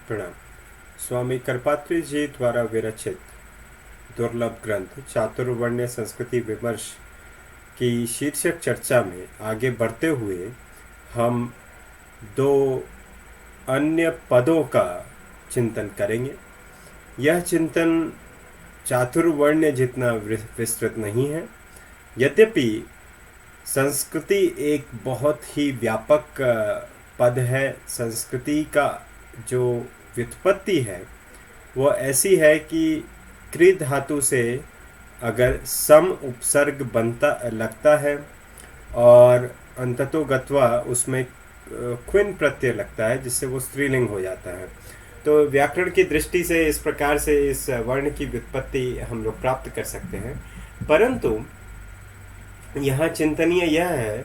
प्रणाम। स्वामी करपात्री जी द्वारा विरचित दुर्लभ ग्रंथ चातुर्वर्ण्य संस्कृति विमर्श की शीर्षक चर्चा में आगे बढ़ते हुए हम दो अन्य पदों का चिंतन करेंगे। यह चिंतन चातुर्वर्ण्य जितना विस्तृत नहीं है, यद्यपि संस्कृति एक बहुत ही व्यापक पद है। संस्कृति का जो व्युत्पत्ति है वो ऐसी है कि कृ धातु से अगर सम उपसर्ग बनता लगता है और अंततो गत्वा उसमें क्विन प्रत्यय लगता है, जिससे वो स्त्रीलिंग हो जाता है। तो व्याकरण की दृष्टि से इस प्रकार से इस वर्ण की व्युत्पत्ति हम लोग प्राप्त कर सकते हैं। परंतु यहाँ चिंतनीय यह है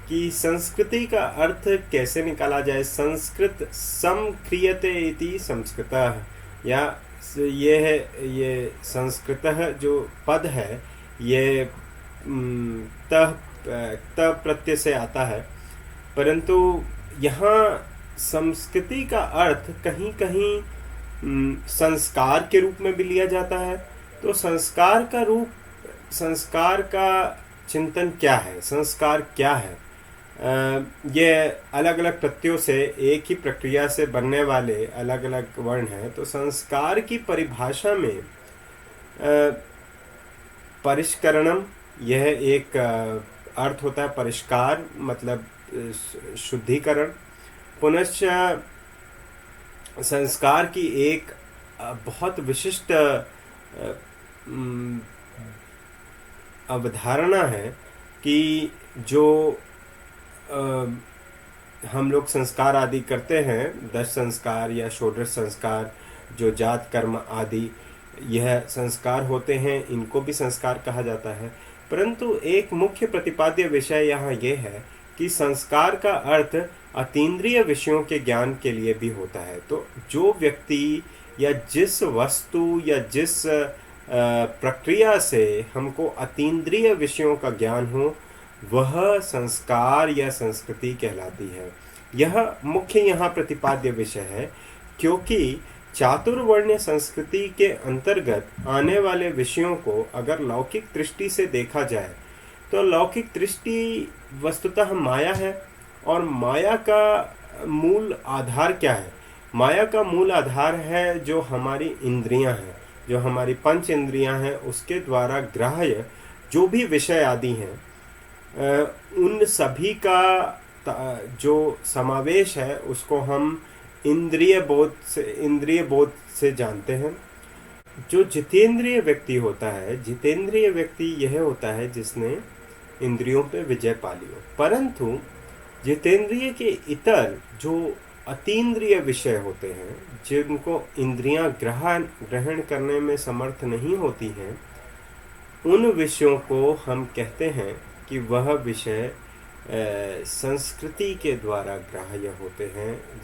कि संस्कृति का अर्थ कैसे निकाला जाए। संस्कृत समक्रियते इति संस्कृतः, या ये है, ये संस्कृतः जो पद है ये तः प्रत्यय से आता है, परंतु यहाँ संस्कृति का अर्थ कहीं कहीं संस्कार के रूप में भी लिया जाता है। तो संस्कार का रूप, संस्कार का चिंतन क्या है, संस्कार क्या है? ये अलग अलग प्रत्ययों से एक ही प्रक्रिया से बनने वाले अलग अलग वर्ण हैं। तो संस्कार की परिभाषा में परिष्करणम, यह एक अर्थ होता है। परिष्कार मतलब शुद्धिकरण। पुनश्च संस्कार की एक बहुत विशिष्ट अवधारणा है कि जो हम लोग संस्कार आदि करते हैं, 10 संस्कार या षोडश संस्कार, जो जात कर्म आदि यह संस्कार होते हैं, इनको भी संस्कार कहा जाता है। परंतु एक मुख्य प्रतिपाद्य विषय यहाँ ये है कि संस्कार का अर्थ अतीन्द्रिय विषयों के ज्ञान के लिए भी होता है। तो जो व्यक्ति या जिस वस्तु या जिस प्रक्रिया से हमको अतीन्द्रिय विषयों का ज्ञान हो, वह संस्कार या संस्कृति कहलाती है। यह मुख्य यहाँ प्रतिपाद्य विषय है, क्योंकि चातुर्वर्ण्य संस्कृति के अंतर्गत आने वाले विषयों को अगर लौकिक दृष्टि से देखा जाए तो लौकिक दृष्टि वस्तुतः माया है। और माया का मूल आधार क्या है? माया का मूल आधार है जो हमारी इंद्रियां हैं, जो हमारी पंच इंद्रियां हैं, उसके द्वारा ग्राह्य जो भी विषय आदि हैं, उन सभी का जो समावेश है उसको हम इंद्रिय बोध से जानते हैं। जो जितेंद्रिय व्यक्ति होता है, जितेंद्रिय व्यक्ति यह होता है जिसने इंद्रियों पे विजय पा ली हो। परंतु जितेंद्रिय के इतर जो अतीन्द्रिय विषय होते हैं, जिनको इंद्रियां ग्रहण करने में समर्थ नहीं होती हैं, उन विषयों को हम कहते हैं कि वह विषय संस्कृति के द्वारा ग्राह्य होते हैं।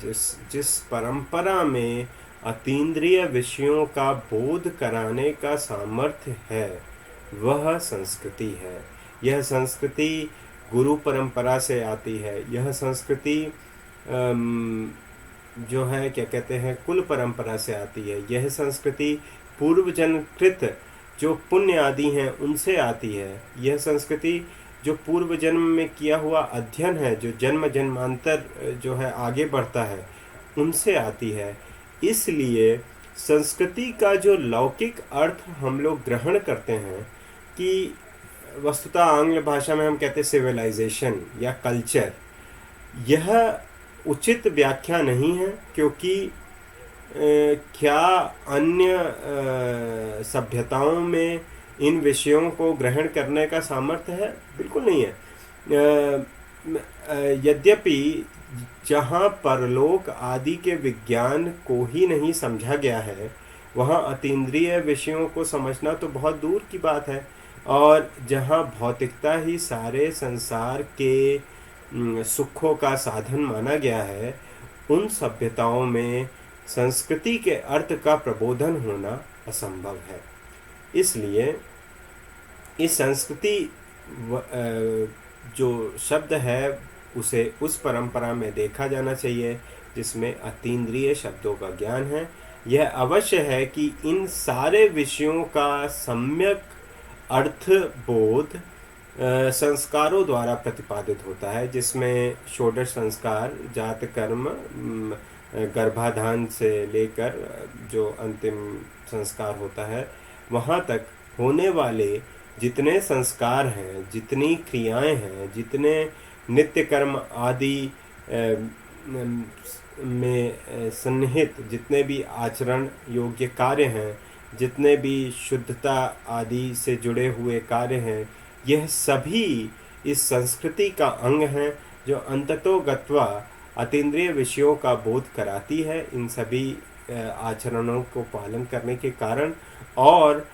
जिस परंपरा में अतीन्द्रिय विषयों का बोध कराने का सामर्थ्य है, वह संस्कृति है। यह संस्कृति गुरु परंपरा से आती है। यह संस्कृति जो है, क्या कहते हैं, कुल परंपरा से आती है। यह संस्कृति पूर्व जन्मकृत जो पुण्य आदि हैं उनसे आती है। यह संस्कृति जो पूर्व जन्म में किया हुआ अध्ययन है, जो जन्म जन्मांतर जो है आगे बढ़ता है, उनसे आती है। इसलिए संस्कृति का जो लौकिक अर्थ हम लोग ग्रहण करते हैं कि वस्तुतः आंग्ल भाषा में हम कहते हैं सिविलाइजेशन या कल्चर, यह उचित व्याख्या नहीं है। क्योंकि क्या अन्य सभ्यताओं में इन विषयों को ग्रहण करने का सामर्थ्य है? बिल्कुल नहीं है। यद्यपि जहाँ परलोक आदि के विज्ञान को ही नहीं समझा गया है, वहाँ अतीन्द्रिय विषयों को समझना तो बहुत दूर की बात है। और जहाँ भौतिकता ही सारे संसार के सुखों का साधन माना गया है, उन सभ्यताओं में संस्कृति के अर्थ का प्रबोधन होना असंभव है। इसलिए इस संस्कृति जो शब्द है उसे उस परंपरा में देखा जाना चाहिए जिसमें अतीन्द्रिय शब्दों का ज्ञान है। यह अवश्य है कि इन सारे विषयों का सम्यक अर्थ बोध संस्कारों द्वारा प्रतिपादित होता है, जिसमें षोडश संस्कार जात कर्म गर्भाधान से लेकर जो अंतिम संस्कार होता है वहाँ तक होने वाले जितने संस्कार हैं, जितनी क्रियाएं हैं, जितने नित्य कर्म आदि में सन्निहित जितने भी आचरण योग्य कार्य हैं, जितने भी शुद्धता आदि से जुड़े हुए कार्य हैं, यह सभी इस संस्कृति का अंग हैं जो अंततो गत्वा अतीन्द्रिय विषयों का बोध कराती है। इन सभी आचरणों को पालन करने के कारण और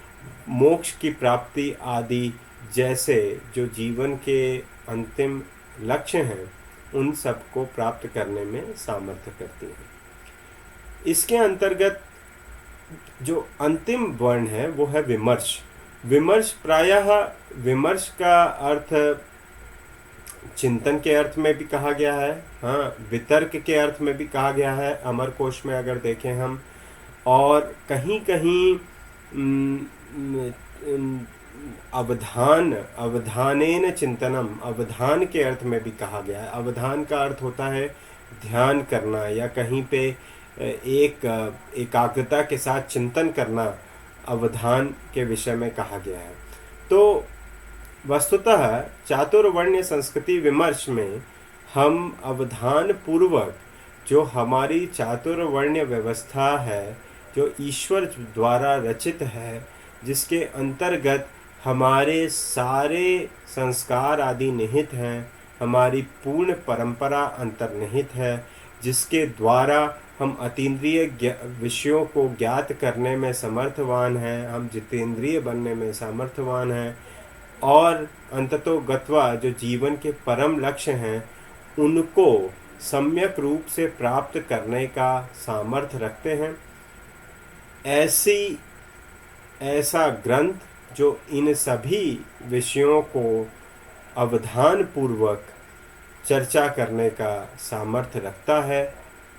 मोक्ष की प्राप्ति आदि जैसे जो जीवन के अंतिम लक्ष्य हैं उन सब को प्राप्त करने में सामर्थ्य करती हैं। इसके अंतर्गत जो अंतिम वर्ण है वो है विमर्श। विमर्श प्रायः विमर्श का अर्थ चिंतन के अर्थ में भी कहा गया है, हाँ, वितर्क के अर्थ में भी कहा गया है अमर कोश में अगर देखें हम, और कहीं कहीं अवधानेन चिंतनम, अवधान के अर्थ में भी कहा गया है। अवधान का अर्थ होता है ध्यान करना या कहीं पे एकाग्रता के साथ चिंतन करना, अवधान के विषय में कहा गया है। तो वस्तुतः चातुर्वर्ण्य संस्कृति विमर्श में हम अवधान पूर्वक जो हमारी चातुर्वर्ण्य व्यवस्था है, जो ईश्वर द्वारा रचित है, जिसके अंतर्गत हमारे सारे संस्कार आदि निहित हैं, हमारी पूर्ण परंपरा अंतर्निहित है, जिसके द्वारा हम अतीन्द्रिय विषयों को ज्ञात करने में समर्थवान हैं, हम जितेंद्रिय बनने में समर्थवान हैं और अंततो गत्वा जो जीवन के परम लक्ष्य हैं उनको सम्यक रूप से प्राप्त करने का सामर्थ्य रखते हैं। ऐसा ग्रंथ जो इन सभी विषयों को अवधान पूर्वक चर्चा करने का सामर्थ्य रखता है,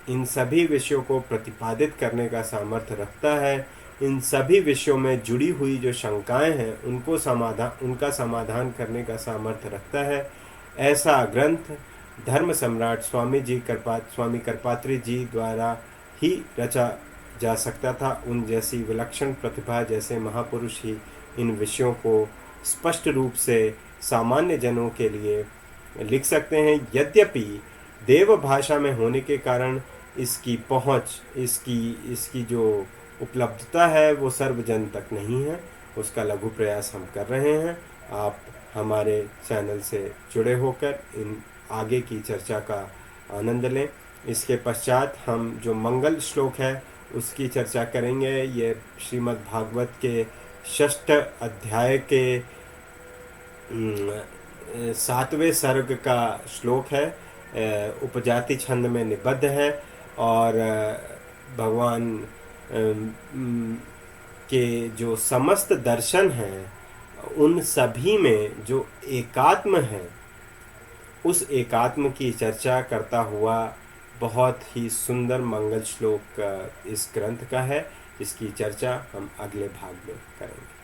इन सभी विषयों को प्रतिपादित करने का सामर्थ्य रखता है, इन सभी विषयों में जुड़ी हुई जो शंकाएं हैं उनका समाधान करने का सामर्थ्य रखता है, ऐसा ग्रंथ धर्म सम्राट स्वामी करपात्री जी द्वारा ही रचा जा सकता था। उन जैसी विलक्षण प्रतिभा जैसे महापुरुष ही इन विषयों को स्पष्ट रूप से सामान्य जनों के लिए लिख सकते हैं। यद्यपि देव भाषा में होने के कारण इसकी पहुंच, इसकी जो उपलब्धता है वो सर्वजन तक नहीं है, उसका लघु प्रयास हम कर रहे हैं। आप हमारे चैनल से जुड़े होकर इन आगे की चर्चा का आनंद लें। इसके पश्चात हम जो मंगल श्लोक है उसकी चर्चा करेंगे। ये श्रीमद् भागवत के 6ठ अध्याय के 7वें सर्ग का श्लोक है, उपजाति छंद में निबद्ध है और भगवान के जो समस्त दर्शन हैं उन सभी में जो एकात्म है उस एकात्म की चर्चा करता हुआ बहुत ही सुंदर मंगल श्लोक इस ग्रंथ का है, जिसकी चर्चा हम अगले भाग में करेंगे।